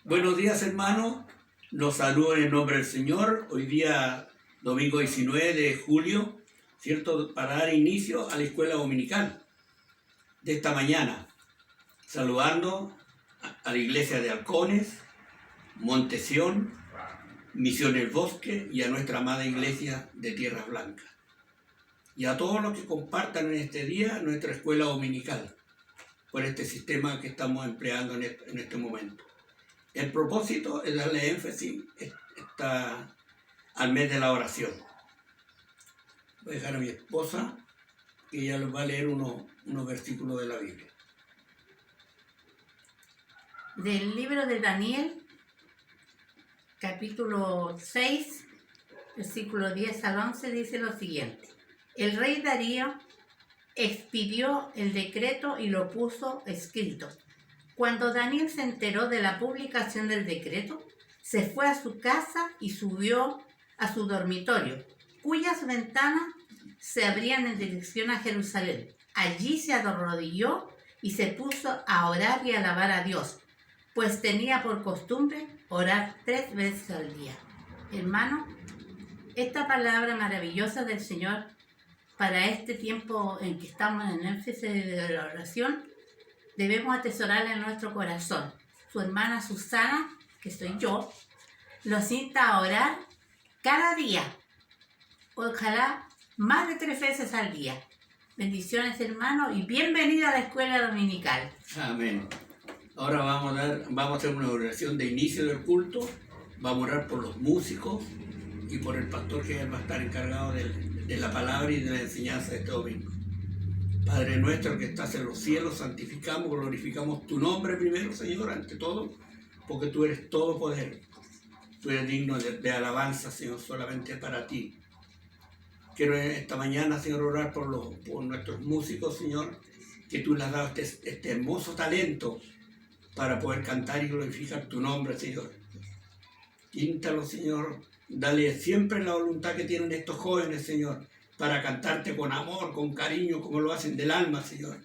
Buenos días, hermanos. Los saludo en el nombre del Señor. Hoy día, domingo 19 de julio, ¿cierto? Para dar inicio a la escuela dominical de esta mañana. Saludando a la iglesia de Halcones, Montesión, Misión El Bosque y a nuestra amada iglesia de Tierras Blancas. Y a todos los que compartan en este día nuestra escuela dominical, por este sistema que estamos empleando en este momento. El propósito es darle énfasis al mes de la oración. Voy a dejar a mi esposa, que ella les va a leer unos versículos de la Biblia. Del libro de Daniel, capítulo 6, versículo 10 al 11, dice lo siguiente. El rey Darío expidió el decreto y lo puso escrito. Cuando Daniel se enteró de la publicación del decreto, se fue a su casa y subió a su dormitorio, cuyas ventanas se abrían en dirección a Jerusalén. Allí se arrodilló y se puso a orar y alabar a Dios, pues tenía por costumbre orar 3 veces al día. Hermano, esta palabra maravillosa del Señor para este tiempo en que estamos en el énfasis de la oración, debemos atesorarla en nuestro corazón. Su hermana Susana, que soy yo, los insta a orar cada día. Ojalá más de 3 veces al día. Bendiciones, hermano, y bienvenido a la escuela dominical. Amén. Ahora vamos a hacer una oración de inicio del culto. Vamos a orar por los músicos y por el pastor, que va a estar encargado de la palabra y de la enseñanza de este domingo. Padre nuestro que estás en los cielos, santificamos, glorificamos tu nombre primero, Señor, ante todo, porque tú eres todo poder. Tú eres digno de alabanza, Señor, solamente para ti. Quiero esta mañana, Señor, orar por nuestros músicos, Señor, que tú les has dado este hermoso talento para poder cantar y glorificar tu nombre, Señor. Quíntalo, Señor. Dale siempre la voluntad que tienen estos jóvenes, Señor, para cantarte con amor, con cariño, como lo hacen del alma, Señor.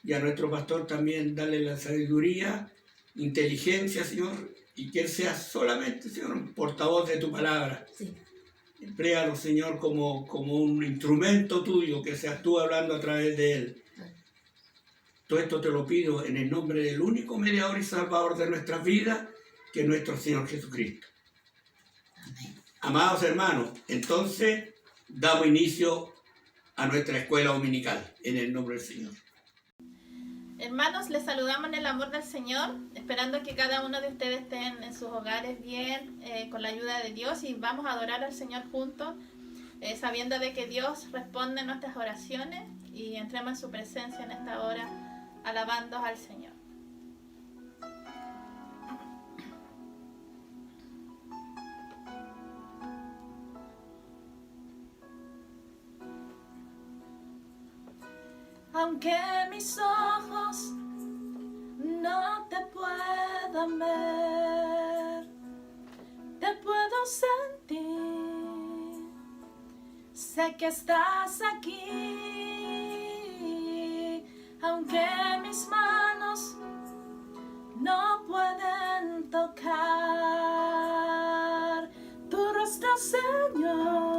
Y a nuestro pastor también dale la sabiduría, inteligencia, Señor, y que él sea solamente, Señor, un portavoz de tu palabra. Sí. Empléalo, Señor, como un instrumento tuyo, que seas tú hablando a través de él. Todo esto te lo pido en el nombre del único mediador y salvador de nuestras vidas, que es nuestro Señor Jesucristo. Amén. Amados hermanos, entonces damos inicio a nuestra escuela dominical, en el nombre del Señor. Hermanos, les saludamos en el amor del Señor, esperando que cada uno de ustedes estén en sus hogares bien, con la ayuda de Dios, y vamos a adorar al Señor juntos, sabiendo de que Dios responde nuestras oraciones, y entremos en su presencia en esta hora, alabando al Señor. Aunque mis ojos no te puedan ver, te puedo sentir. Sé que estás aquí. Aunque mis manos no pueden tocar tu rostro, Señor,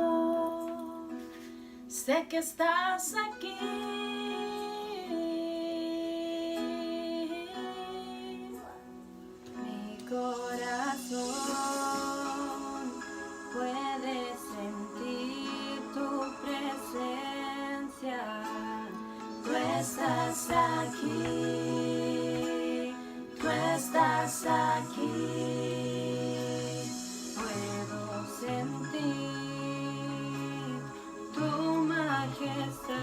sé que estás aquí. Corazón puede sentir tu presencia. Tú estás aquí, tú estás aquí. Puedo sentir tu majestad.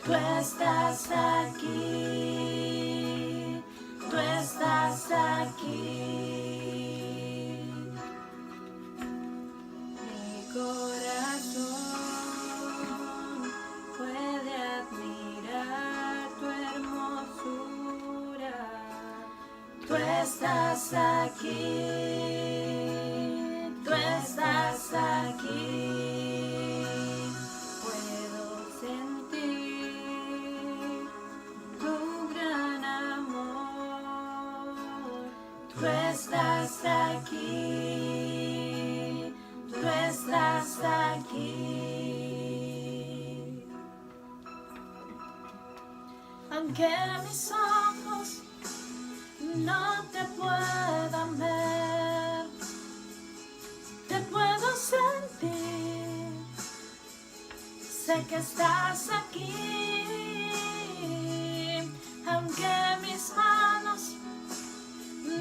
Tú estás aquí. Tú estás aquí. Mi corazón puede admirar tu hermosura. Tú estás aquí. Tú estás aquí. Puedo sentir tu gran amor. tú estás aquí, tú estás aquí. Aunque mis ojos no te puedan ver, te puedo sentir, sé que estás aquí. Aunque mis manos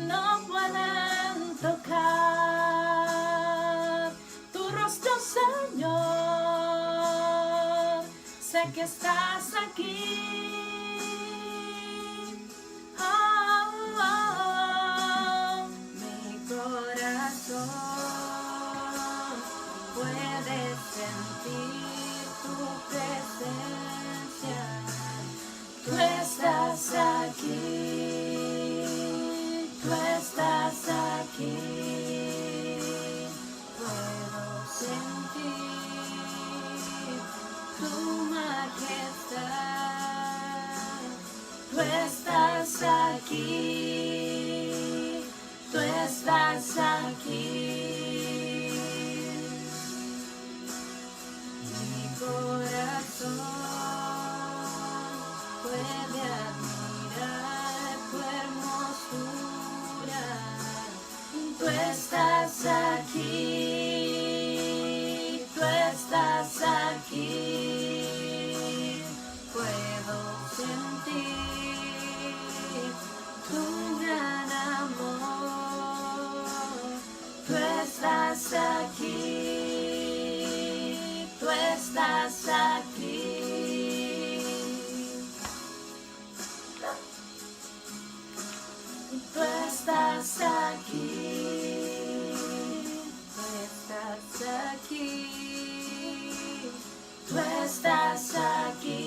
no pueden tocar tu rostro, Señor, sé que estás aquí. Oh, oh, oh. Mi corazón puede sentir tu presencia. Tú estás aquí, tú estás aquí, puedo sentir tu majestad. Tú estás aquí, tú estás aquí. Mi corazón puede admirar tu hermosura. Tú estás aquí, tú estás aquí. Puedo sentir tu gran amor. Tú estás aquí, tú estás aquí. Tú estás aquí, tú estás aquí, tú estás aquí,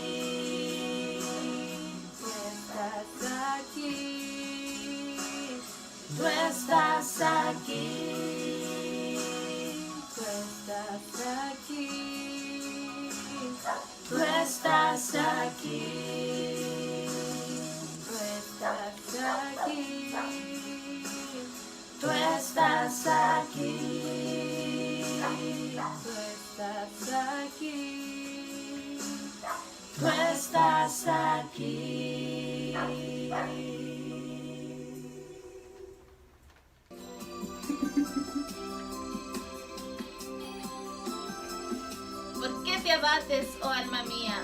tú estás aquí, tú estás aquí, tú estás aquí, tú estás aquí. Tú estás aquí, tú estás aquí, tú estás aquí. ¿Por qué te abates, oh alma mía,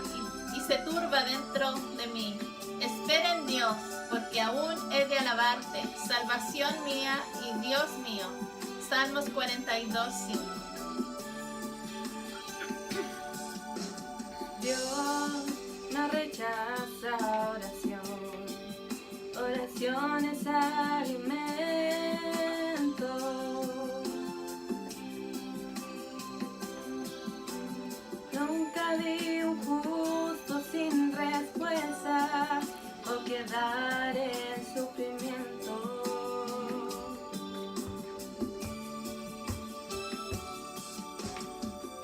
y se turba dentro de mí? Espera en Dios, porque aún he de alabarte, salvación mía y Dios mío. Salmos 42:5. Dios no rechaza oración, oración es alimento. Nunca vi un justo sin respuesta o quedar en sufrimiento.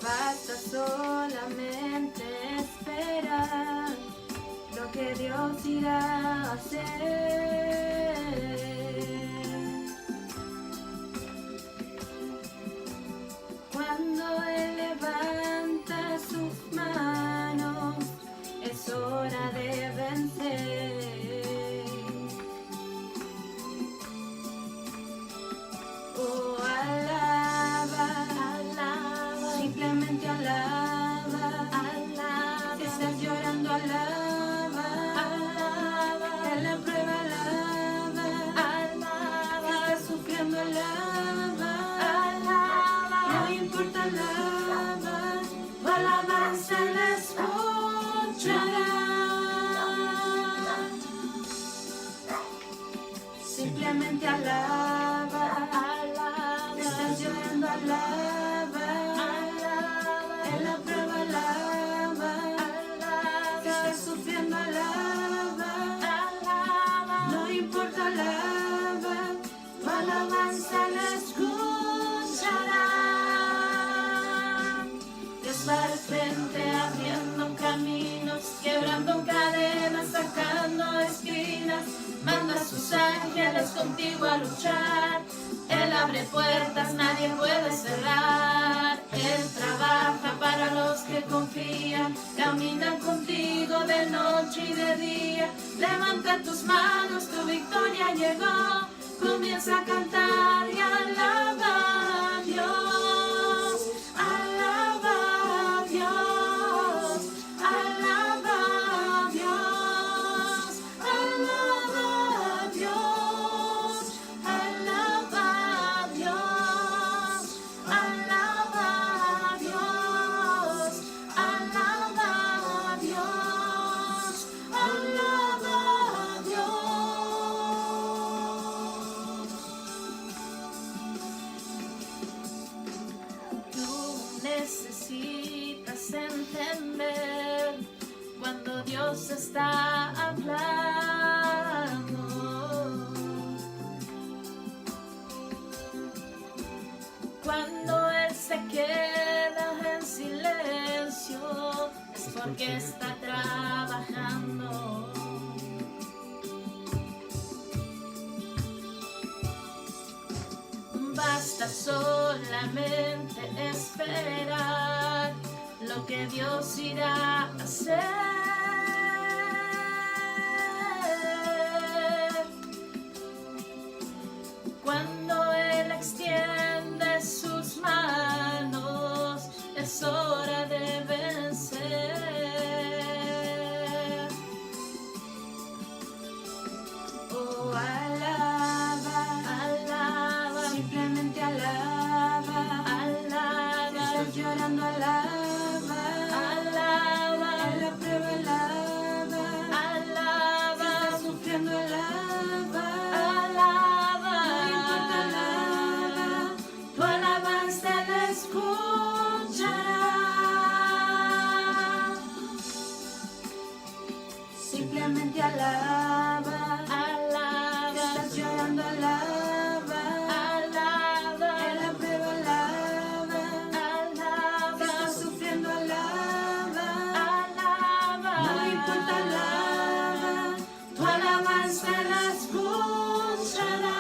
Basta solamente esperar lo que Dios irá a hacer. Cuando Él levanta sus manos, es hora de vencer. Oh, alaba, alaba, simplemente alaba, alaba. Si estás llorando, alaba, alaba. En la prueba, alaba, alaba. Si estás sufriendo, alaba, alaba. No importa, alaba, tu alabanza la escuchará. Simplemente alaba, alaba. Si estás llorando, alaba, alaba. En la prueba, alaba, alaba. Si estás sufriendo, alaba, alaba. No importa, alaba, tu alabanza la escuchará. Dios va al frente abriendo caminos, quebrando cadenas, sacando espinas. Manda a sus ángeles ángeles contigo a luchar. Él abre puertas, nadie puede cerrar. Él trabaja para los que confían, caminan contigo de noche y de día. Levanta tus manos, tu victoria llegó. Comienza a cantar y alaba a Dios. Alaba a Dios. Alaba a Dios. Alaba a Dios. Alaba a Dios. Alaba a Dios. Alaba a Dios. Alaba a Dios. Tú necesitas entender cuando Dios está hablando. Cuando Él se queda en silencio es porque está trabajando. Basta solamente esperar lo que Dios irá a hacer. Cuando Él extiende sus manos, es hora de vencer. Oh, alaba, alaba, simplemente alaba, alaba. Estás llorando, alaba, alaba. En la prueba, alaba, alaba. Estás sufriendo, alaba, alaba. No importa, alaba. Tu alabanza la escuchará. Simplemente alaba, alaba. Estás llorando, alaba, alaba. En la prueba, alaba, alaba. Estás sufriendo, alaba, alaba. No importa, alaba. Tu alabanza la escuchará.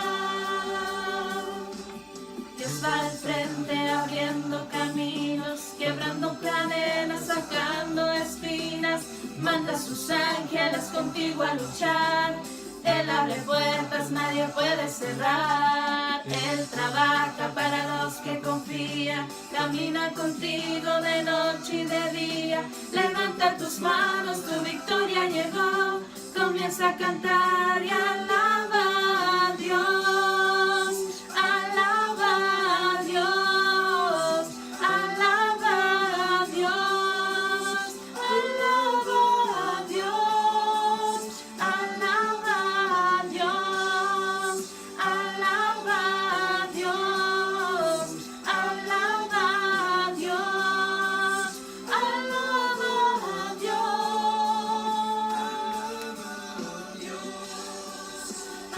Dios va al frente abriendo caminos, quebrando cadenas, sacando espinas. Manda a sus ángeles contigo a luchar. Él abre puertas, nadie puede cerrar. Él trabaja para los que confían, camina contigo de noche y de día. Levanta tus manos, tu victoria llegó. Comienza a cantar y alaba a Dios. Alaba a Dios. Alaba a Dios. Alaba a Dios. Alaba a Dios. Alaba a Dios. Alaba a Dios. Alaba a Dios. Alaba a Dios.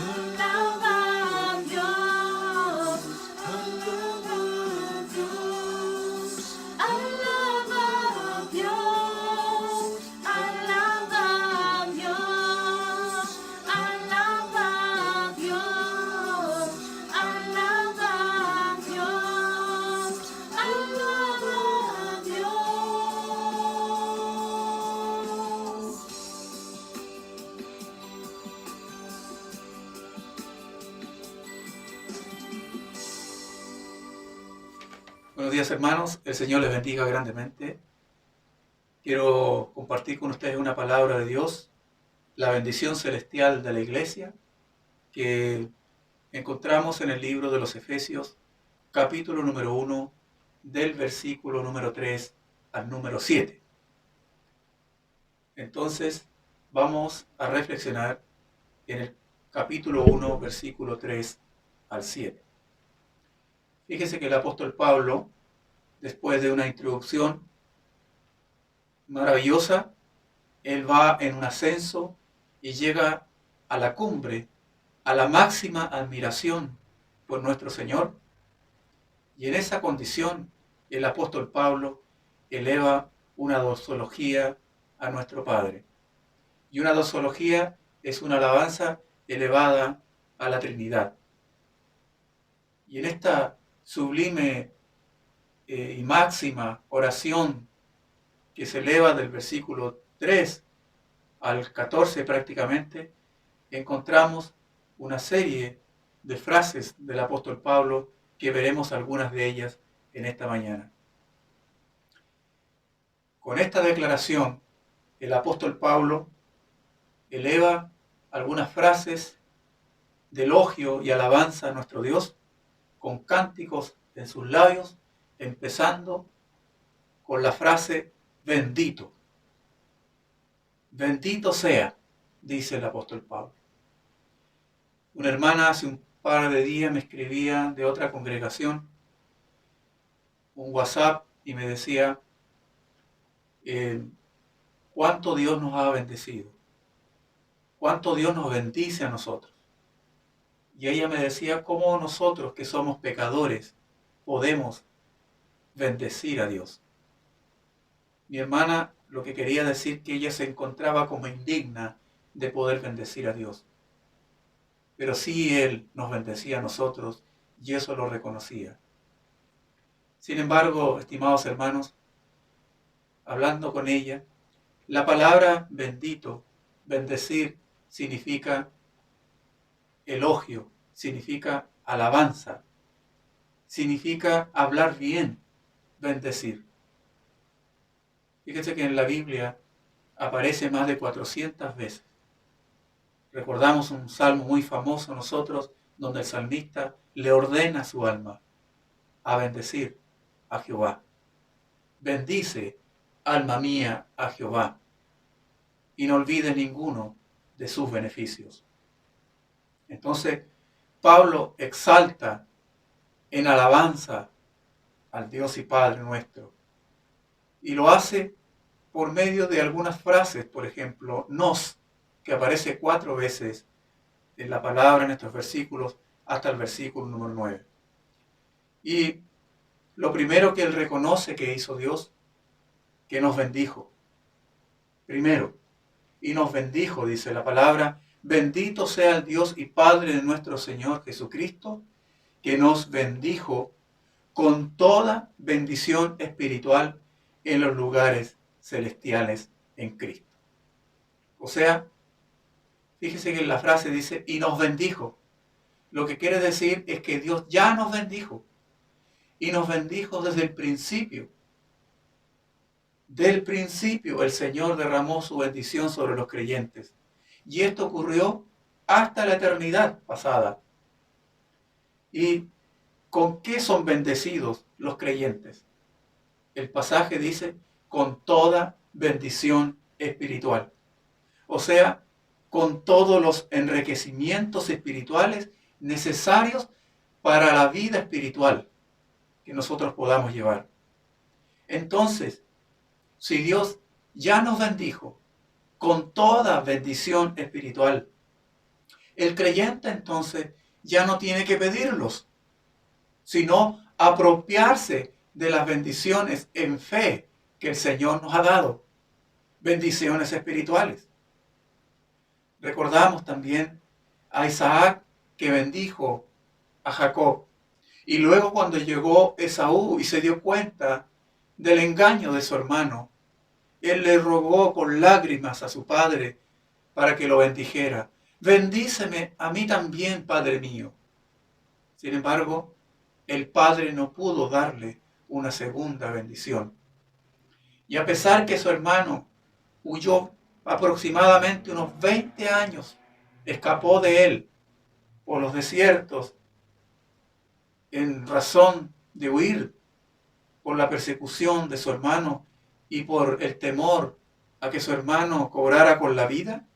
Alaba a Dios. Alaba a Dios. Alaba a Dios. Alaba a Dios. Alaba a Dios. Alaba a Dios. Buenos días, hermanos, el Señor les bendiga grandemente. Quiero compartir con ustedes una palabra de Dios, la bendición celestial de la iglesia, que encontramos en el libro de los Efesios, capítulo número 1, del versículo número 3 al número 7. Entonces, vamos a reflexionar en el capítulo 1, versículo 3 al 7. Fíjese que el apóstol Pablo, después de una introducción maravillosa, él va en un ascenso y llega a la cumbre, a la máxima admiración por nuestro Señor. Y en esa condición, el apóstol Pablo eleva una doxología a nuestro Padre. Y una doxología es una alabanza elevada a la Trinidad. Y en esta sublime y máxima oración que se eleva del versículo 3 al 14 prácticamente, encontramos una serie de frases del apóstol Pablo que veremos algunas de ellas en esta mañana. Con esta declaración, el apóstol Pablo eleva algunas frases de elogio y alabanza a nuestro Dios con cánticos en sus labios, empezando con la frase bendito. Bendito sea, dice el apóstol Pablo. Una hermana hace un par de días me escribía de otra congregación un WhatsApp y me decía cuánto Dios nos ha bendecido, cuánto Dios nos bendice a nosotros. Y ella me decía cómo nosotros que somos pecadores podemos bendecir a Dios. Mi hermana lo que quería decir que ella se encontraba como indigna de poder bendecir a Dios. Pero sí Él nos bendecía a nosotros y eso lo reconocía. Sin embargo, estimados hermanos, hablando con ella, la palabra bendito, bendecir, significa elogio, significa alabanza, significa hablar bien, bendecir. Fíjense que en la Biblia aparece más de 400 veces. Recordamos un salmo muy famoso nosotros, donde el salmista le ordena a su alma a bendecir a Jehová. Bendice, alma mía, a Jehová, y no olvides ninguno de sus beneficios. Entonces, Pablo exalta en alabanza al Dios y Padre nuestro, y lo hace por medio de algunas frases, por ejemplo, nos, que aparece 4 veces en la palabra en estos versículos, hasta el versículo número 9. Y lo primero que él reconoce que hizo Dios, que nos bendijo. Primero, y nos bendijo, dice la palabra, bendito sea el Dios y Padre de nuestro Señor Jesucristo, que nos bendijo con toda bendición espiritual en los lugares celestiales en Cristo. O sea, fíjese que la frase dice, y nos bendijo. Lo que quiere decir es que Dios ya nos bendijo. Y nos bendijo desde el principio. Del principio el Señor derramó su bendición sobre los creyentes. Y esto ocurrió hasta la eternidad pasada. ¿Y con qué son bendecidos los creyentes? El pasaje dice, con toda bendición espiritual. O sea, con todos los enriquecimientos espirituales necesarios para la vida espiritual que nosotros podamos llevar. Entonces, si Dios ya nos bendijo con toda bendición espiritual, el creyente entonces ya no tiene que pedirlos, sino apropiarse de las bendiciones en fe que el Señor nos ha dado, bendiciones espirituales. Recordamos también a Isaac que bendijo a Jacob. Y luego cuando llegó Esaú y se dio cuenta del engaño de su hermano, él le rogó con lágrimas a su padre para que lo bendijera. Bendíceme a mí también, Padre mío. Sin embargo, el padre no pudo darle una segunda bendición. Y a pesar que su hermano huyó aproximadamente unos 20 años, escapó de él por los desiertos en razón de huir por la persecución de su hermano y por el temor a que su hermano cobrara con la vida,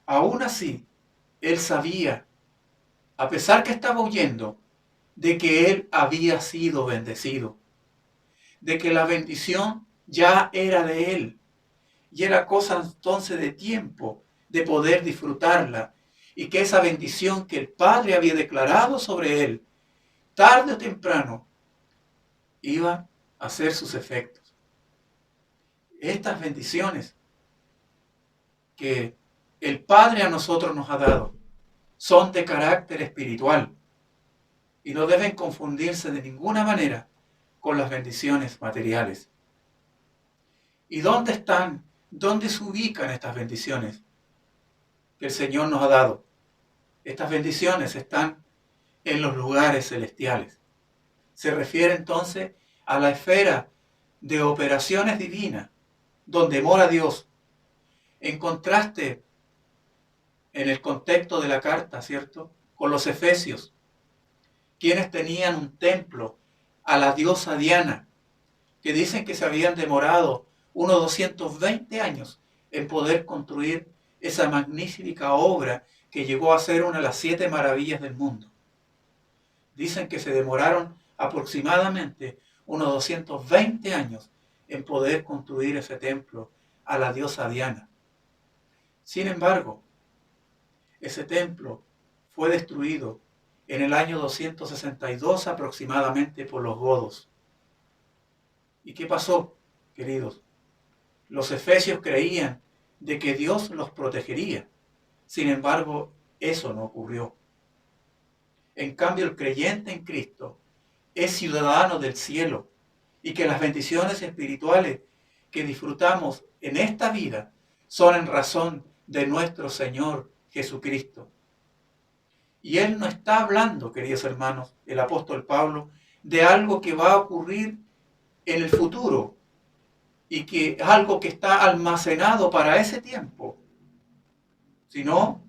aún así, él sabía, a pesar que estaba huyendo, de que él había sido bendecido, de que la bendición ya era de él, y era cosa entonces de tiempo de poder disfrutarla, y que esa bendición que el Padre había declarado sobre él, tarde o temprano, iba a hacer sus efectos. Estas bendiciones que el Padre a nosotros nos ha dado, son de carácter espiritual y no deben confundirse de ninguna manera con las bendiciones materiales. ¿Y dónde están? ¿Dónde se ubican estas bendiciones que el Señor nos ha dado? Estas bendiciones están en los lugares celestiales. Se refiere entonces a la esfera de operaciones divinas, donde mora Dios. En contraste, en el contexto de la carta, ¿cierto?, con los efesios, quienes tenían un templo a la diosa Diana, que dicen que se habían demorado unos 220 años en poder construir esa magnífica obra que llegó a ser una de las 7 maravillas del mundo. Dicen que se demoraron aproximadamente unos 220 años en poder construir ese templo a la diosa Diana. Sin embargo, ese templo fue destruido en el año 262 aproximadamente por los godos. ¿Y qué pasó, queridos? Los efesios creían de que Dios los protegería. Sin embargo, eso no ocurrió. En cambio, el creyente en Cristo es ciudadano del cielo y que las bendiciones espirituales que disfrutamos en esta vida son en razón de nuestro Señor Jesucristo. Y Él no está hablando, queridos hermanos, el apóstol Pablo, de algo que va a ocurrir en el futuro y que es algo que está almacenado para ese tiempo, sino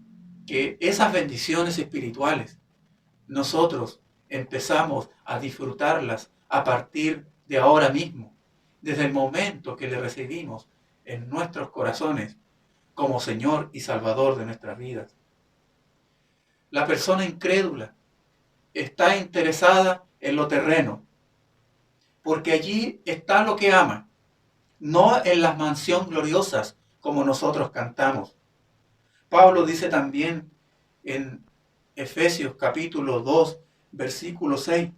que esas bendiciones espirituales nosotros empezamos a disfrutarlas a partir de ahora mismo, desde el momento que le recibimos en nuestros corazones como Señor y Salvador de nuestras vidas. La persona incrédula está interesada en lo terreno, porque allí está lo que ama, no en las mansiones gloriosas como nosotros cantamos. Pablo dice también en Efesios capítulo 2, versículo 6,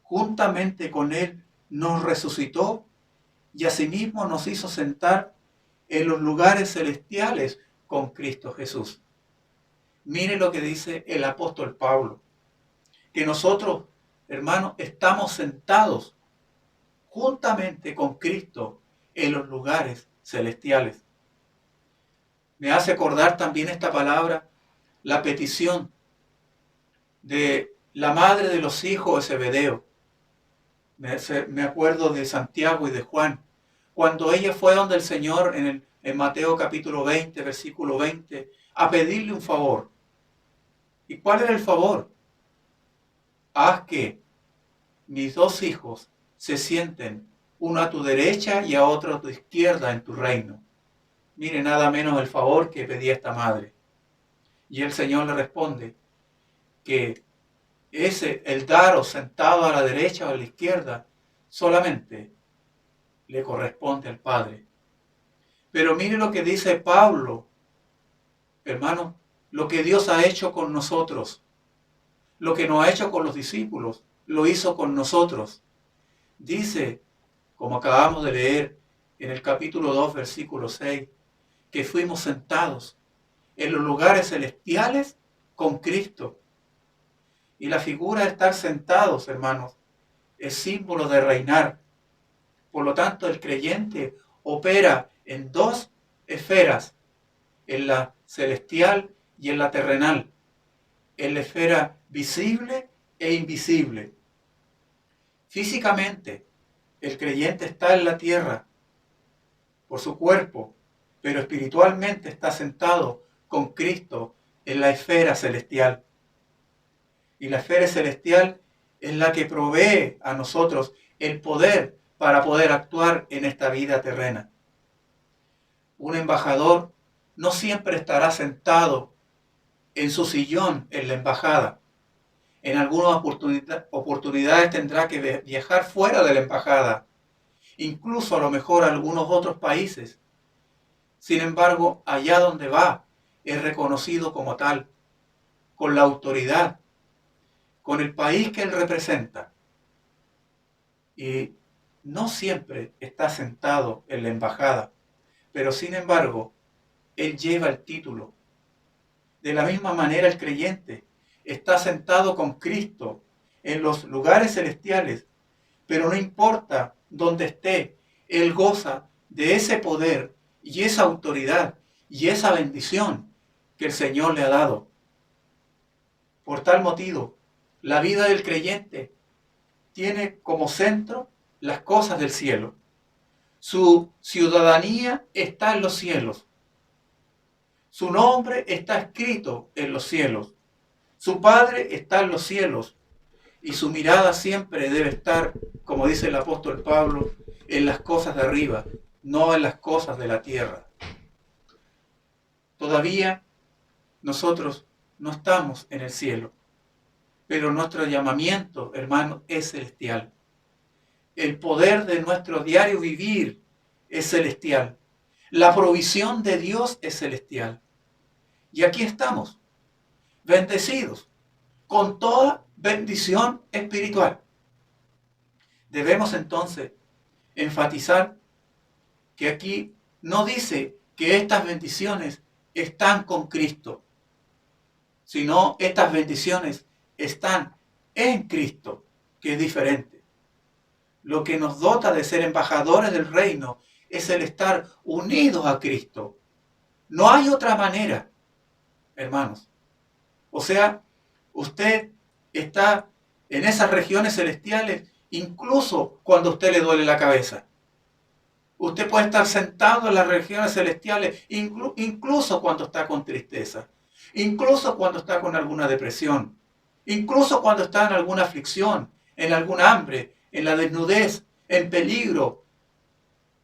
juntamente con Él nos resucitó y asimismo nos hizo sentar en los lugares celestiales con Cristo Jesús. Mire lo que dice el apóstol Pablo, que nosotros, hermanos, estamos sentados juntamente con Cristo en los lugares celestiales. Me hace acordar también esta palabra, la petición de la madre de los hijos de Zebedeo. Me acuerdo de Santiago y de Juan, cuando ella fue donde el Señor en Mateo capítulo 20, versículo 20, a pedirle un favor. ¿Y cuál era el favor? Haz que mis 2 hijos se sienten, uno a tu derecha y a otro a tu izquierda en tu reino. Mire nada menos el favor que pedía esta madre. Y el Señor le responde que el daros sentado a la derecha o a la izquierda solamente le corresponde al Padre. Pero mire lo que dice Pablo, hermano, lo que Dios ha hecho con nosotros, lo que no ha hecho con los discípulos, lo hizo con nosotros. Dice, como acabamos de leer en el capítulo 2, versículo 6, que fuimos sentados en los lugares celestiales con Cristo. Y la figura de estar sentados, hermanos, es símbolo de reinar. Por lo tanto, el creyente opera en 2 esferas, en la celestial y en la terrenal, en la esfera visible e invisible. Físicamente, el creyente está en la tierra por su cuerpo, pero espiritualmente está sentado con Cristo en la esfera celestial. Y la esfera celestial es la que provee a nosotros el poder para poder actuar en esta vida terrena. Un embajador no siempre estará sentado en su sillón en la embajada. En algunas oportunidades tendrá que viajar fuera de la embajada, incluso a lo mejor a algunos otros países. Sin embargo, allá donde va, es reconocido como tal, con la autoridad, con el país que él representa. Y no siempre está sentado en la embajada, pero sin embargo, él lleva el título De la misma manera el creyente está sentado con Cristo en los lugares celestiales, pero no importa dónde esté, Él goza de ese poder y esa autoridad y esa bendición que el Señor le ha dado. Por tal motivo, la vida del creyente tiene como centro las cosas del cielo. Su ciudadanía está en los cielos. Su nombre está escrito en los cielos. Su Padre está en los cielos. Y su mirada siempre debe estar, como dice el apóstol Pablo, en las cosas de arriba, no en las cosas de la tierra. Todavía nosotros no estamos en el cielo, pero nuestro llamamiento, hermano, es celestial. El poder de nuestro diario vivir es celestial. La provisión de Dios es celestial. Y aquí estamos, bendecidos, con toda bendición espiritual. Debemos entonces enfatizar que aquí no dice que estas bendiciones están con Cristo, sino estas bendiciones están en Cristo, que es diferente. Lo que nos dota de ser embajadores del reino es el estar unidos a Cristo. No hay otra manera, hermanos. O sea, usted está en esas regiones celestiales incluso cuando a usted le duele la cabeza. Usted puede estar sentado en las regiones celestiales incluso cuando está con tristeza, incluso cuando está con alguna depresión, incluso cuando está en alguna aflicción, en algún hambre, en la desnudez, en peligro,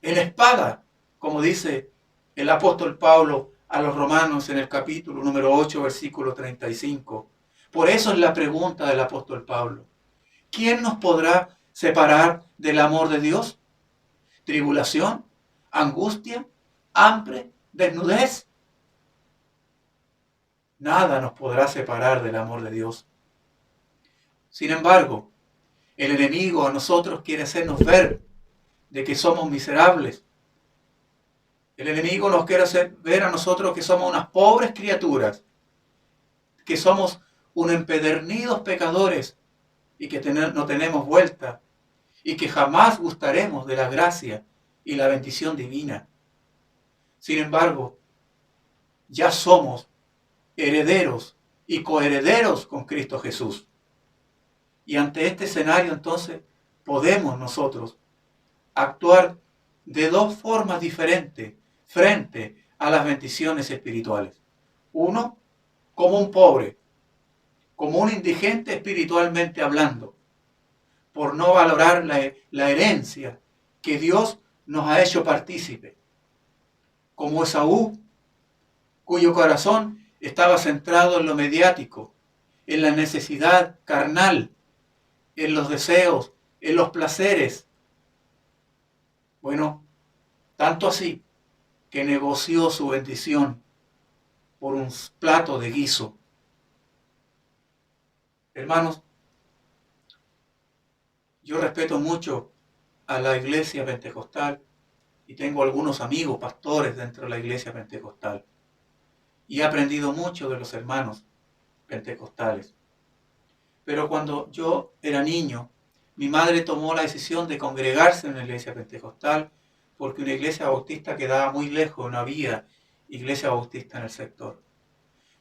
en espada, como dice el apóstol Pablo a los romanos en el capítulo número 8, versículo 35. Por eso es la pregunta del apóstol Pablo. ¿Quién nos podrá separar del amor de Dios? ¿Tribulación? ¿Angustia? ¿Hambre? ¿Desnudez? Nada nos podrá separar del amor de Dios. Sin embargo, el enemigo a nosotros quiere hacernos ver de que somos miserables. El enemigo nos quiere hacer ver a nosotros que somos unas pobres criaturas, que somos unos empedernidos pecadores y que no tenemos vuelta y que jamás gustaremos de la gracia y la bendición divina. Sin embargo, ya somos herederos y coherederos con Cristo Jesús. Y ante este escenario entonces podemos nosotros actuar de dos formas diferentes frente a las bendiciones espirituales. Uno, como un pobre, como un indigente espiritualmente hablando, por no valorar la herencia que Dios nos ha hecho partícipe. Como Esaú, cuyo corazón estaba centrado en lo mediático, en la necesidad carnal, en los deseos, en los placeres. Bueno, tanto así que negoció su bendición por un plato de guiso. Hermanos, yo respeto mucho a la iglesia pentecostal y tengo algunos amigos pastores dentro de la iglesia pentecostal. Y he aprendido mucho de los hermanos pentecostales. Pero cuando yo era niño, mi madre tomó la decisión de congregarse en una iglesia pentecostal porque una iglesia bautista quedaba muy lejos, no había iglesia bautista en el sector.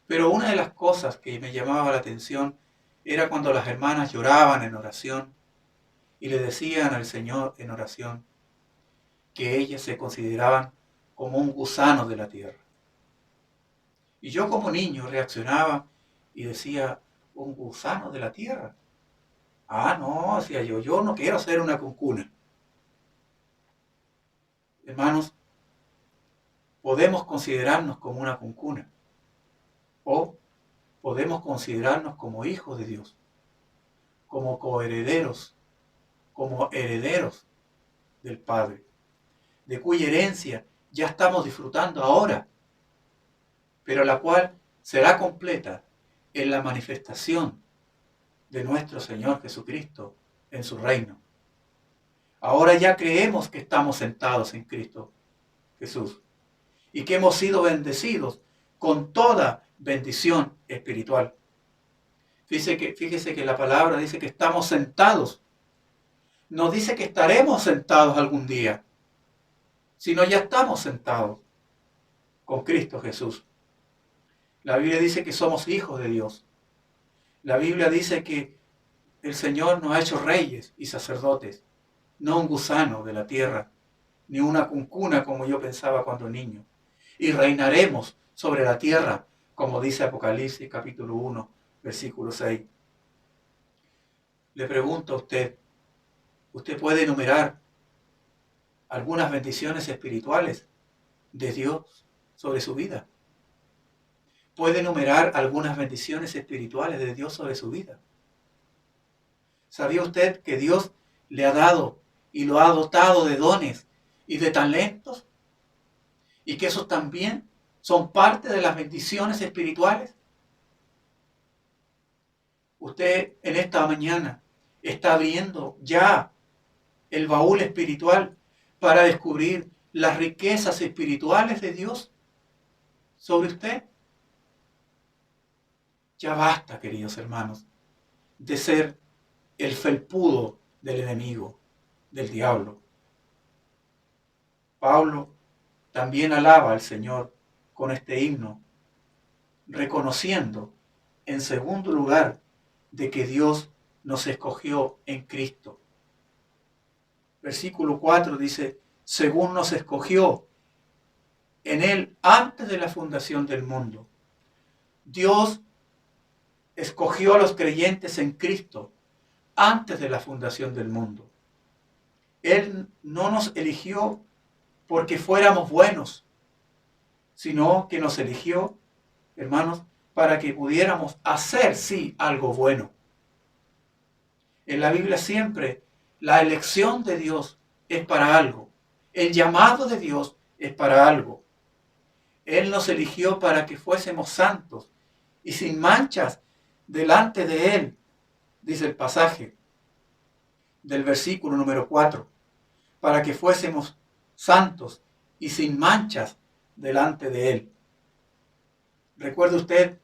Pero una de las cosas que me llamaba la atención era cuando las hermanas lloraban en oración y le decían al Señor en oración que ellas se consideraban como un gusano de la tierra. Y yo como niño reaccionaba y decía, ¿un gusano de la tierra? Ah, no, decía yo no quiero ser una cuncuna. Hermanos, podemos considerarnos como una cuncuna o podemos considerarnos como hijos de Dios, como coherederos, como herederos del Padre, de cuya herencia ya estamos disfrutando ahora, pero la cual será completa en la manifestación de nuestro Señor Jesucristo en su reino. Ahora ya creemos que estamos sentados en Cristo Jesús y que hemos sido bendecidos con toda bendición espiritual. Fíjese que la palabra dice que estamos sentados. No dice que estaremos sentados algún día, sino ya estamos sentados con Cristo Jesús. La Biblia dice que somos hijos de Dios. La Biblia dice que el Señor nos ha hecho reyes y sacerdotes, no un gusano de la tierra, ni una cuncuna como yo pensaba cuando niño. Y reinaremos sobre la tierra, como dice Apocalipsis capítulo 1, versículo 6. Le pregunto a usted, ¿usted puede enumerar algunas bendiciones espirituales de Dios sobre su vida? ¿Puede enumerar algunas bendiciones espirituales de Dios sobre su vida? ¿Sabía usted que Dios le ha dado y lo ha dotado de dones y de talentos? Y que esos también son parte de las bendiciones espirituales. Usted en esta mañana está abriendo ya el baúl espiritual para descubrir las riquezas espirituales de Dios sobre usted. Ya basta, queridos hermanos, de ser el felpudo del enemigo, del diablo. Pablo también alaba al Señor con este himno, reconociendo en segundo lugar de que Dios nos escogió en Cristo. Versículo 4 dice, según nos escogió en Él antes de la fundación del mundo. Dios escogió a los creyentes en Cristo antes de la fundación del mundo. Él no nos eligió porque fuéramos buenos, sino que nos eligió, hermanos, para que pudiéramos hacer, sí, algo bueno. En la Biblia siempre la elección de Dios es para algo. El llamado de Dios es para algo. Él nos eligió para que fuésemos santos y sin manchas delante de Él, dice el pasaje del versículo número 4, para que fuésemos santos y sin manchas delante de Él. ¿Recuerda usted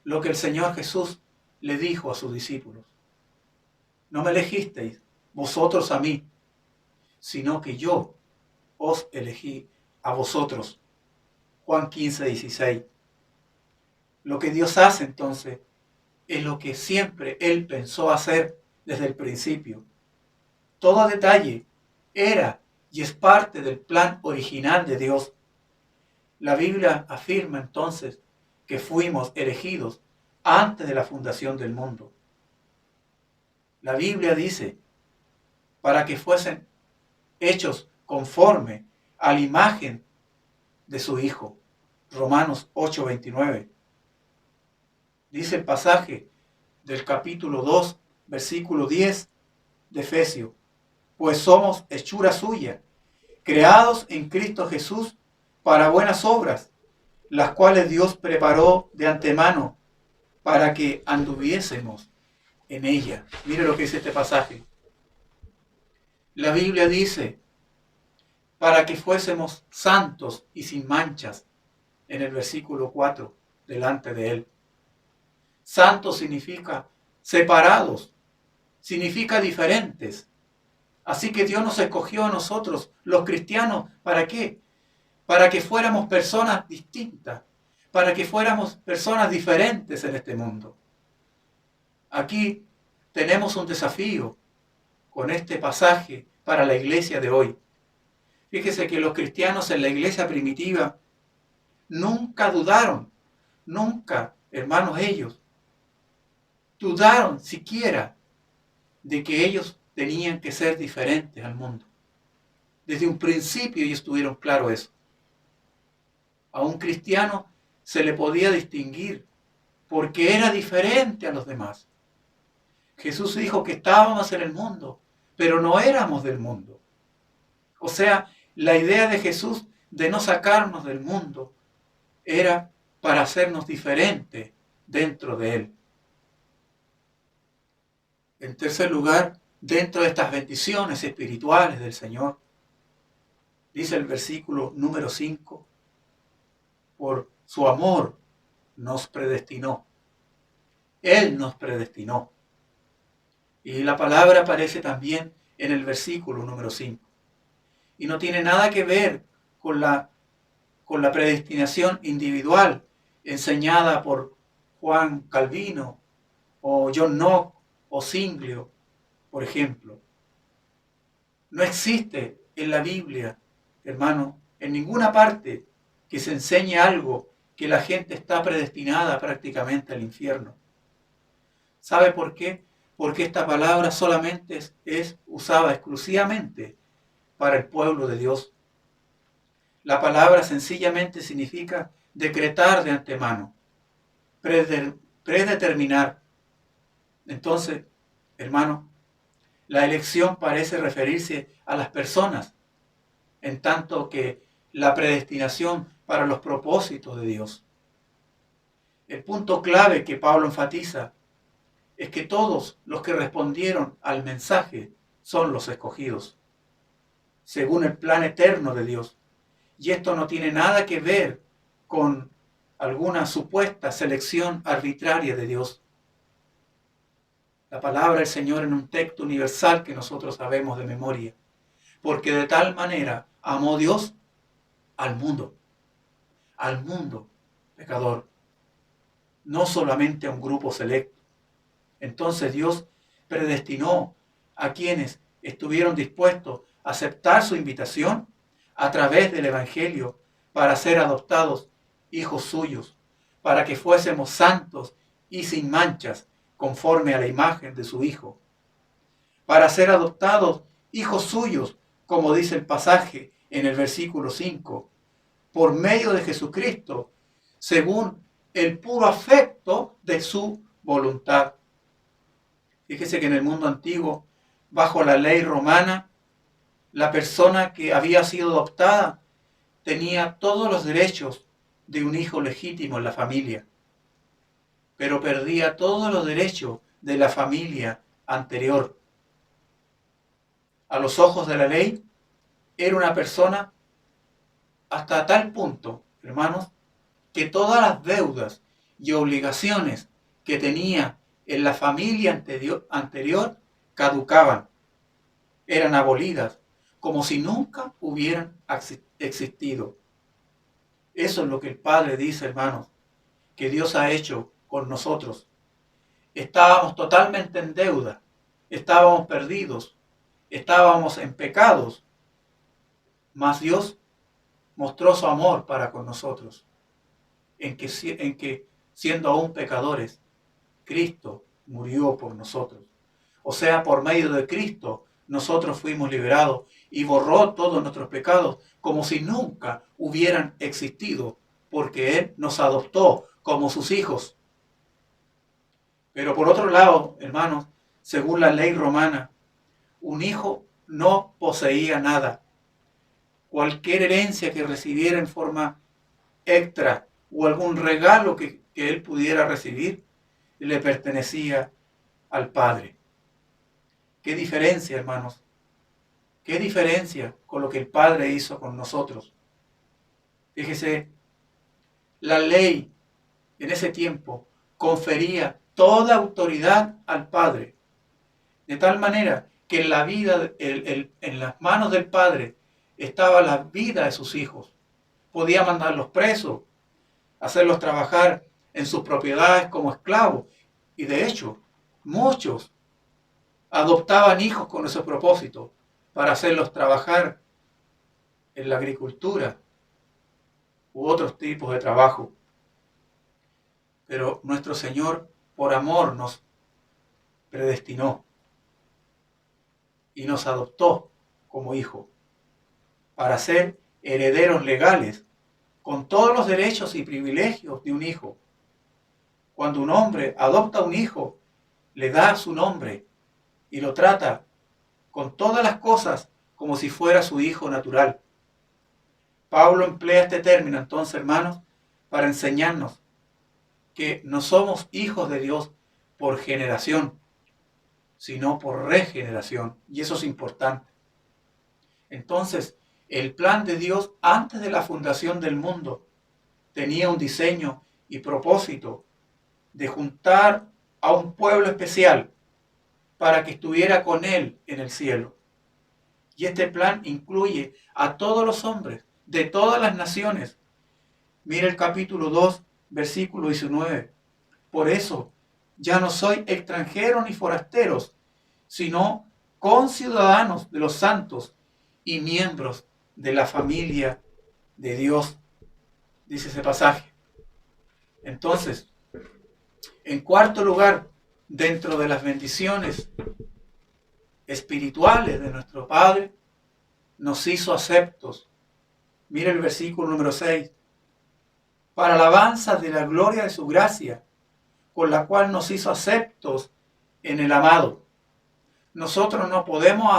lo que el Señor Jesús le dijo a sus discípulos? No me elegisteis vosotros a mí, sino que yo os elegí a vosotros. Juan 15, 16. Lo que Dios hace entonces es lo que siempre Él pensó hacer desde el principio. Todo detalle era y es parte del plan original de Dios. La Biblia afirma entonces que fuimos elegidos antes de la fundación del mundo. La Biblia dice, para que fuesen hechos conforme a la imagen de su Hijo. Romanos 8:29. Dice el pasaje del capítulo 2, versículo 10 de Efesios, pues somos hechura suya, creados en Cristo Jesús para buenas obras, las cuales Dios preparó de antemano para que anduviésemos en ella. Mire lo que dice este pasaje. La Biblia dice, para que fuésemos santos y sin manchas, en el versículo 4, delante de Él. Santos significa separados, significa diferentes. Así que Dios nos escogió a nosotros, los cristianos, ¿para qué? Para que fuéramos personas distintas, para que fuéramos personas diferentes en este mundo. Aquí tenemos un desafío con este pasaje para la iglesia de hoy. Fíjese que los cristianos en la iglesia primitiva nunca dudaron, nunca, hermanos, ellos dudaron siquiera de que ellos tenían que ser diferentes al mundo. Desde un principio ellos tuvieron claro eso. A un cristiano se le podía distinguir porque era diferente a los demás. Jesús dijo que estábamos en el mundo, pero no éramos del mundo. O sea, la idea de Jesús de no sacarnos del mundo era para hacernos diferentes dentro de Él. En tercer lugar, dentro de estas bendiciones espirituales del Señor, dice el versículo número 5, por su amor nos predestinó. Él nos predestinó. Y la palabra aparece también en el versículo número 5. Y no tiene nada que ver con la predestinación individual enseñada por Juan Calvino o John Knox o Zwinglio, por ejemplo. No existe en la Biblia, hermano, en ninguna parte que se enseñe algo que la gente está predestinada prácticamente al infierno. ¿Sabe por qué? Porque esta palabra solamente es usada exclusivamente para el pueblo de Dios. La palabra sencillamente significa decretar de antemano, predeterminar. Entonces, hermano, la elección parece referirse a las personas, en tanto que la predestinación para los propósitos de Dios. El punto clave que Pablo enfatiza es que todos los que respondieron al mensaje son los escogidos, según el plan eterno de Dios. Y esto no tiene nada que ver con alguna supuesta selección arbitraria de Dios. La palabra del Señor en un texto universal que nosotros sabemos de memoria. Porque de tal manera amó Dios al mundo pecador, no solamente a un grupo selecto. Entonces Dios predestinó a quienes estuvieron dispuestos a aceptar su invitación a través del Evangelio para ser adoptados hijos suyos, para que fuésemos santos y sin manchas conforme a la imagen de su Hijo, para ser adoptados hijos suyos, como dice el pasaje en el versículo 5, por medio de Jesucristo, según el puro afecto de su voluntad. Fíjese que en el mundo antiguo, bajo la ley romana, la persona que había sido adoptada tenía todos los derechos de un hijo legítimo en la familia, pero perdía todos los derechos de la familia anterior. A los ojos de la ley, era una persona hasta tal punto, hermanos, que todas las deudas y obligaciones que tenía en la familia anterior caducaban, eran abolidas, como si nunca hubieran existido. Eso es lo que el Padre dice, hermanos, que Dios ha hecho con nosotros. Estábamos totalmente en deuda, estábamos perdidos, estábamos en pecados, mas Dios mostró su amor para con nosotros, en que siendo aún pecadores, Cristo murió por nosotros. O sea, por medio de Cristo, nosotros fuimos liberados y borró todos nuestros pecados como si nunca hubieran existido, porque Él nos adoptó como sus hijos. Pero por otro lado, hermanos, según la ley romana, un hijo no poseía nada. Cualquier herencia que recibiera en forma extra o algún regalo que él pudiera recibir, le pertenecía al Padre. ¿Qué diferencia, hermanos? ¿Qué diferencia con lo que el Padre hizo con nosotros? Fíjese, la ley en ese tiempo confería toda autoridad al Padre, de tal manera que en la vida, en las manos del Padre estaba la vida de sus hijos. Podía mandarlos presos, hacerlos trabajar en sus propiedades como esclavos. Y de hecho, muchos adoptaban hijos con ese propósito, para hacerlos trabajar en la agricultura u otros tipos de trabajo. Pero nuestro Señor, por amor, nos predestinó y nos adoptó como hijo, para ser herederos legales, con todos los derechos y privilegios de un hijo. Cuando un hombre adopta a un hijo, le da su nombre y lo trata con todas las cosas como si fuera su hijo natural. Pablo emplea este término, entonces, hermanos, para enseñarnos que no somos hijos de Dios por generación, sino por regeneración. Y eso es importante. Entonces, el plan de Dios antes de la fundación del mundo tenía un diseño y propósito de juntar a un pueblo especial para que estuviera con él en el cielo. Y este plan incluye a todos los hombres de todas las naciones. Mira el capítulo 2, versículo 19. Por eso ya no soy extranjeros ni forasteros, sino conciudadanos de los santos y miembros de la familia de Dios, dice ese pasaje. Entonces, en cuarto lugar, dentro de las bendiciones espirituales de nuestro Padre, nos hizo aceptos. Mira el versículo número 6. Para alabanza de la gloria de su gracia, con la cual nos hizo aceptos en el amado. Nosotros no podemos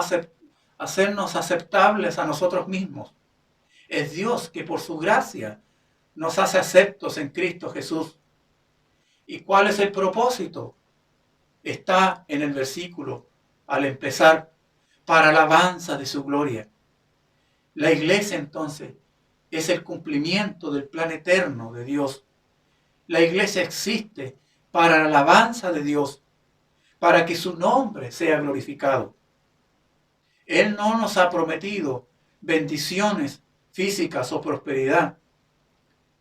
hacernos aceptables a nosotros mismos. Es Dios que por su gracia nos hace aceptos en Cristo Jesús. ¿Y cuál es el propósito? Está en el versículo al empezar, para alabanza de su gloria. La iglesia entonces es el cumplimiento del plan eterno de Dios. La iglesia existe para la alabanza de Dios, para que su nombre sea glorificado. Él no nos ha prometido bendiciones físicas o prosperidad,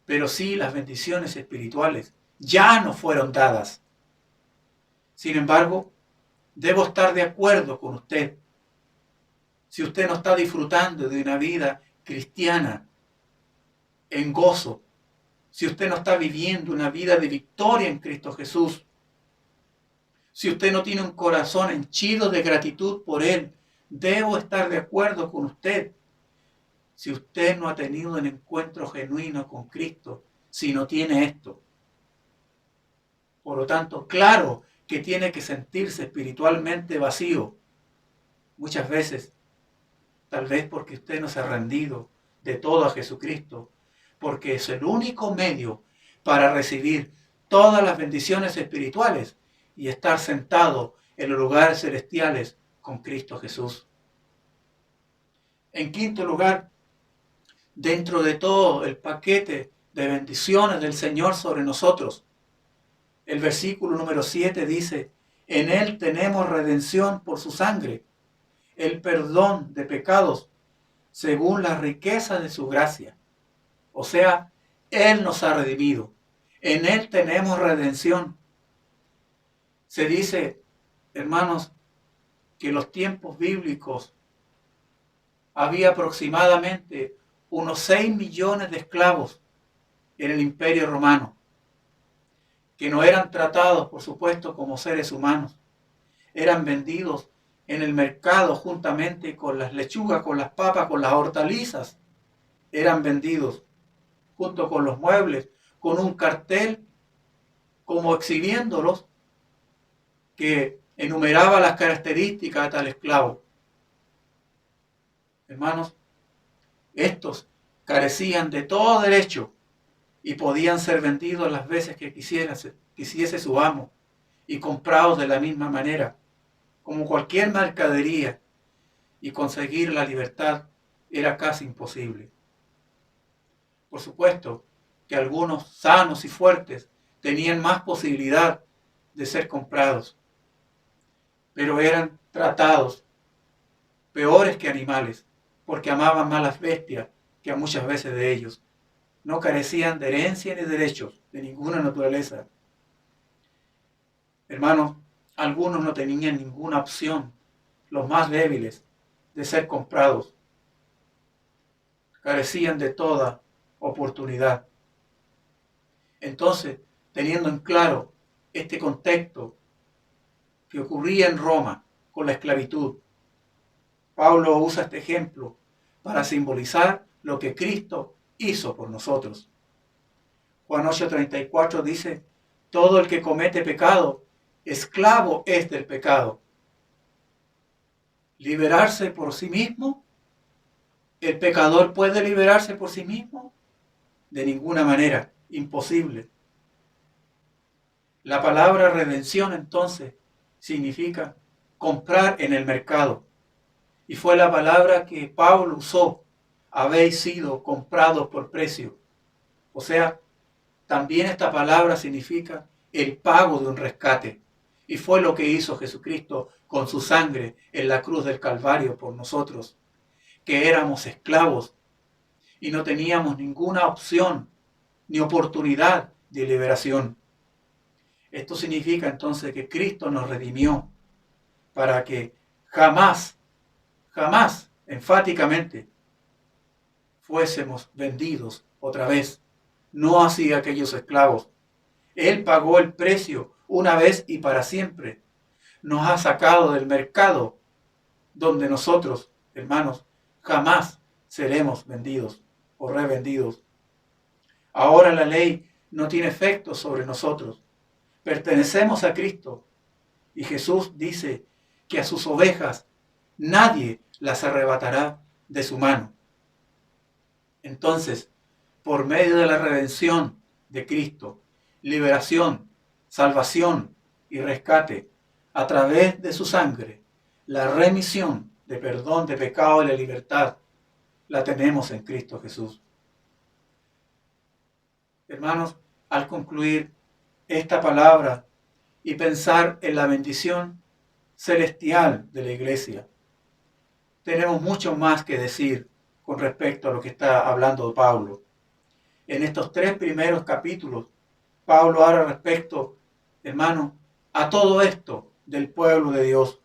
pero sí las bendiciones espirituales ya nos fueron dadas. Sin embargo, debo estar de acuerdo con usted. Si usted no está disfrutando de una vida cristiana en gozo, si usted no está viviendo una vida de victoria en Cristo Jesús, si usted no tiene un corazón henchido de gratitud por Él, debo estar de acuerdo con usted. Si usted no ha tenido un encuentro genuino con Cristo, si no tiene esto. Por lo tanto, claro que tiene que sentirse espiritualmente vacío. Muchas veces, tal vez porque usted no se ha rendido de todo a Jesucristo, porque es el único medio para recibir todas las bendiciones espirituales y estar sentado en los lugares celestiales con Cristo Jesús. En quinto lugar, dentro de todo el paquete de bendiciones del Señor sobre nosotros, el versículo número 7 dice, en Él tenemos redención por su sangre, el perdón de pecados, según la riqueza de su gracia. O sea, Él nos ha redimido. En Él tenemos redención. Se dice, hermanos, que en los tiempos bíblicos había aproximadamente unos 6 millones de esclavos en el Imperio Romano, que no eran tratados, por supuesto, como seres humanos. Eran vendidos en el mercado juntamente con las lechugas, con las papas, con las hortalizas. Eran vendidos junto con los muebles, con un cartel como exhibiéndolos que enumeraba las características de tal esclavo. Hermanos, estos carecían de todo derecho y podían ser vendidos las veces que quisiese su amo y comprados de la misma manera, como cualquier mercadería, y conseguir la libertad era casi imposible. Por supuesto que algunos sanos y fuertes tenían más posibilidad de ser comprados, pero eran tratados peores que animales, porque amaban más las bestias que a muchas veces de ellos. No carecían de herencia ni derechos de ninguna naturaleza. Hermanos, algunos no tenían ninguna opción, los más débiles, de ser comprados. Carecían de toda oportunidad. Entonces, teniendo en claro este contexto que ocurría en Roma con la esclavitud, Pablo usa este ejemplo para simbolizar lo que Cristo hizo por nosotros. Juan 8:34 dice, todo el que comete pecado, esclavo es del pecado. ¿Liberarse por sí mismo? ¿El pecador puede liberarse por sí mismo? De ninguna manera, imposible. La palabra redención entonces significa comprar en el mercado. Y fue la palabra que Pablo usó, habéis sido comprados por precio. O sea, también esta palabra significa el pago de un rescate. Y fue lo que hizo Jesucristo con su sangre en la cruz del Calvario por nosotros, que éramos esclavos y no teníamos ninguna opción ni oportunidad de liberación. Esto significa entonces que Cristo nos redimió para que jamás, jamás, enfáticamente, fuésemos vendidos otra vez. No así aquellos esclavos. Él pagó el precio una vez y para siempre. Nos ha sacado del mercado donde nosotros, hermanos, jamás seremos vendidos o revendidos. Ahora la ley no tiene efecto sobre nosotros. Pertenecemos a Cristo. Y Jesús dice que a sus ovejas nadie las arrebatará de su mano. Entonces, por medio de la redención de Cristo, liberación, salvación y rescate, a través de su sangre, la remisión de perdón de pecado y la libertad, la tenemos en Cristo Jesús. Hermanos, al concluir esta palabra y pensar en la bendición celestial de la iglesia, tenemos mucho más que decir con respecto a lo que está hablando Pablo. En estos 3 primeros capítulos, Pablo habla respecto, hermano, a todo esto del pueblo de Dios.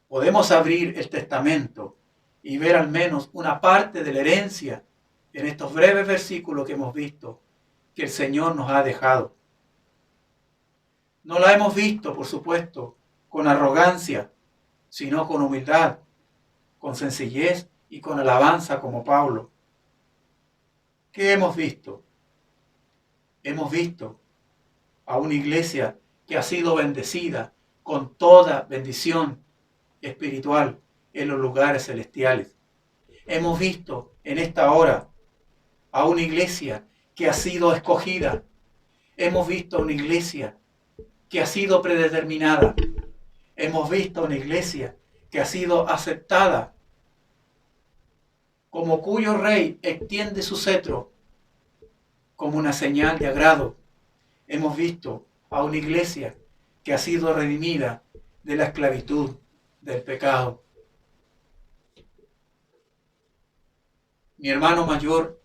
Podemos abrir el Testamento y ver al menos una parte de la herencia en estos breves versículos que hemos visto que el Señor nos ha dejado. No la hemos visto, por supuesto, con arrogancia, sino con humildad, con sencillez y con alabanza como Pablo. ¿Qué hemos visto? Hemos visto a una iglesia que ha sido bendecida con toda bendición espiritual en los lugares celestiales. Hemos visto en esta hora a una iglesia que ha sido escogida. Hemos visto a una iglesia que ha sido predeterminada. Hemos visto a una iglesia que ha sido aceptada, como cuyo rey extiende su cetro como una señal de agrado. Hemos visto a una iglesia que ha sido redimida de la esclavitud del pecado. Mi hermano mayor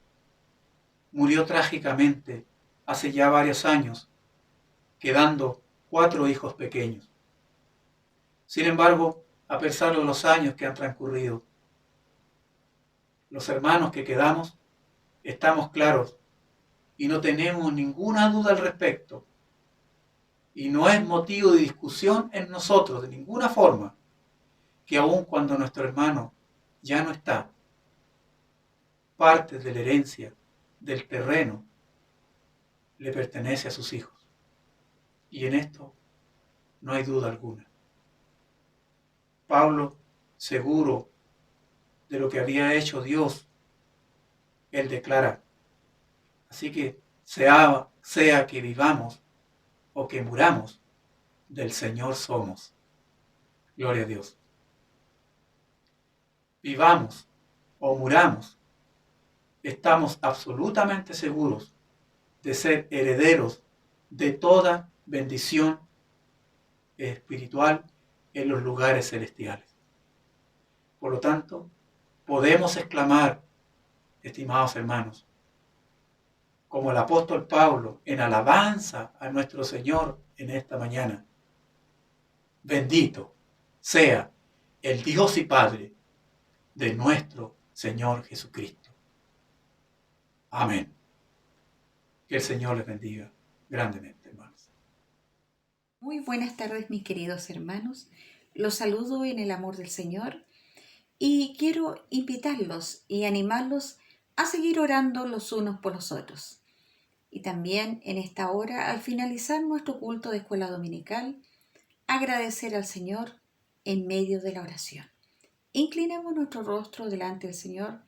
murió trágicamente hace ya varios años, quedando 4 hijos pequeños. Sin embargo, a pesar de los años que han transcurrido, los hermanos que quedamos estamos claros y no tenemos ninguna duda al respecto. Y no es motivo de discusión en nosotros de ninguna forma que aun cuando nuestro hermano ya no está, parte de la herencia del terreno le pertenece a sus hijos. Y en esto no hay duda alguna. Pablo, seguro de lo que había hecho Dios, él declara: así que sea que vivamos o que muramos, del Señor somos. Gloria a Dios. Vivamos o muramos, estamos absolutamente seguros de ser herederos de toda bendición espiritual en los lugares celestiales. Por lo tanto, podemos exclamar, estimados hermanos, como el apóstol Pablo, en alabanza a nuestro Señor en esta mañana: bendito sea el Dios y Padre de nuestro Señor Jesucristo. Amén. Que el Señor les bendiga grandemente, hermanos. Muy buenas tardes, mis queridos hermanos. Los saludo en el amor del Señor y quiero invitarlos y animarlos a seguir orando los unos por los otros. Y también en esta hora, al finalizar nuestro culto de escuela dominical, agradecer al Señor en medio de la oración. Inclinemos nuestro rostro delante del Señor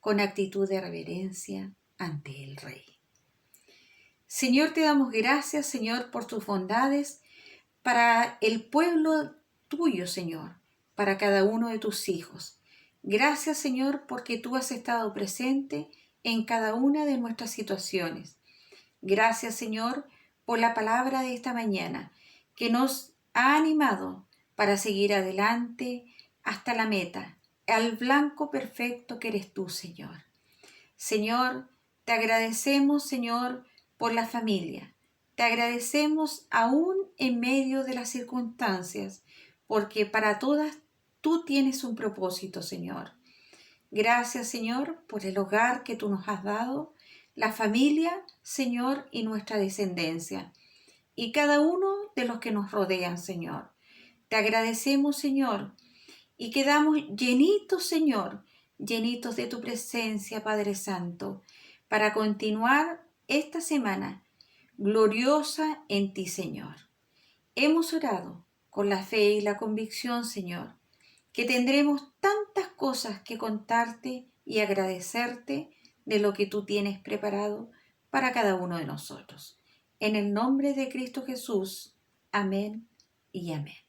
con actitud de reverencia ante el Rey. Señor, te damos gracias, Señor, por tus bondades para el pueblo tuyo, Señor, para cada uno de tus hijos. Gracias, Señor, porque tú has estado presente en cada una de nuestras situaciones. Gracias, Señor, por la palabra de esta mañana que nos ha animado para seguir adelante hasta la meta, al blanco perfecto que eres tú, Señor. Señor, te agradecemos, Señor, por la familia. Te agradecemos aún en medio de las circunstancias, porque para todas tú tienes un propósito, Señor. Gracias, Señor, por el hogar que tú nos has dado, la familia, Señor, y nuestra descendencia, y cada uno de los que nos rodean, Señor. Te agradecemos, Señor, y quedamos llenitos, Señor, llenitos de tu presencia, Padre Santo, para continuar esta semana gloriosa en ti, Señor. Hemos orado con la fe y la convicción, Señor, que tendremos tantas cosas que contarte y agradecerte de lo que tú tienes preparado para cada uno de nosotros. En el nombre de Cristo Jesús. Amén y amén.